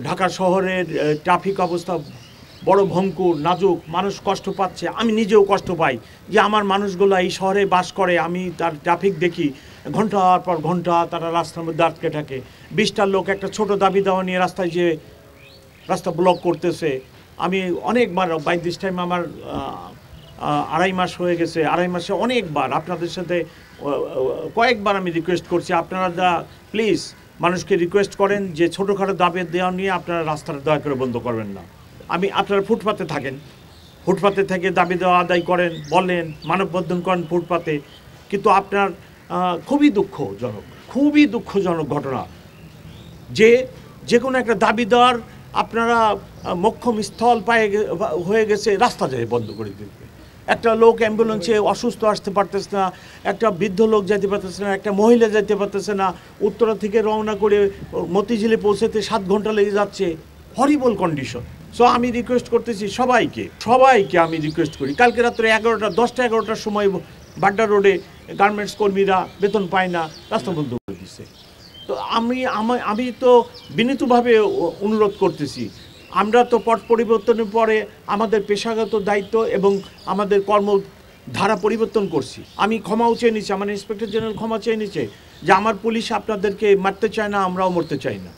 ঢাকা শহরের ট্রাফিক অবস্থা বড় ভঙ্গুর নাজুক, মানুষ কষ্ট পাচ্ছে, আমি নিজেও কষ্ট পাই যে আমার মানুষগুলো এই শহরে বাস করে, আমি তার ট্রাফিক দেখি ঘন্টার পর ঘন্টা তারা রাস্তার মধ্যে আটকে থাকে। 20টা লোক একটা ছোট দাবি দেওয়া নিয়ে রাস্তায় যে রাস্তা ব্লক করতেছে। আমি অনেকবার বাই দিস টাইম আমার 2.5 মাস হয়ে গেছে, 2.5 মাসে অনেকবার আপনাদের সাথে কয়েকবার আমি রিকোয়েস্ট করছি, আপনারা প্লিজ মানুষকে রিকোয়েস্ট করেন যে ছোটোখাটো দাবি দেওয়া নিয়ে আপনারা রাস্তাটা দয়া করে বন্ধ করবেন না। আপনারা ফুটপাতে থাকেন, ফুটপাতে থেকে দাবি দেওয়া আদায় করেন, বলেন, মানববন্ধন করেন ফুটপাতে, কিন্তু আপনার খুবই দুঃখজনক ঘটনা যে কোনো একটা দাবি দেওয়ার আপনারা মোক্ষম স্থল হয়ে গেছে রাস্তা যায় বন্ধ করে দিতে। একটা লোক অ্যাম্বুলেন্সে অসুস্থ আসতে পারতেছে না, একটা বৃদ্ধ লোক যেতে পারতেছে না, একটা মহিলা যেতে পারতেছে না, উত্তরা থেকে রওনা করে মতিঝিলে পৌঁছাতে 7 ঘন্টা লেগে যাচ্ছে। হরিবল কন্ডিশন। সো আমি রিকোয়েস্ট করতেছি সবাইকে আমি রিকোয়েস্ট করি, কালকে রাত্রে 10টা-11টার সময় বাড্ডা রোডে গার্মেন্টস কর্মীরা বেতন পায় না, রাস্তা বন্ধ করে দিচ্ছে। তো আমি তো বিনীতভাবে অনুরোধ করতেছি, আমরা তো পট পরিবর্তনের পরে আমাদের পেশাগত দায়িত্ব এবং আমাদের কর্মধারা পরিবর্তন করছি। আমি ক্ষমাও চেয়ে নিচ্ছি, আমার ইন্সপেক্টর জেনারেল ক্ষমা চেয়ে নিচ্ছে যে আমার পুলিশ আপনাদেরকে মারতে চায় না, আমরাও মরতে চাই না।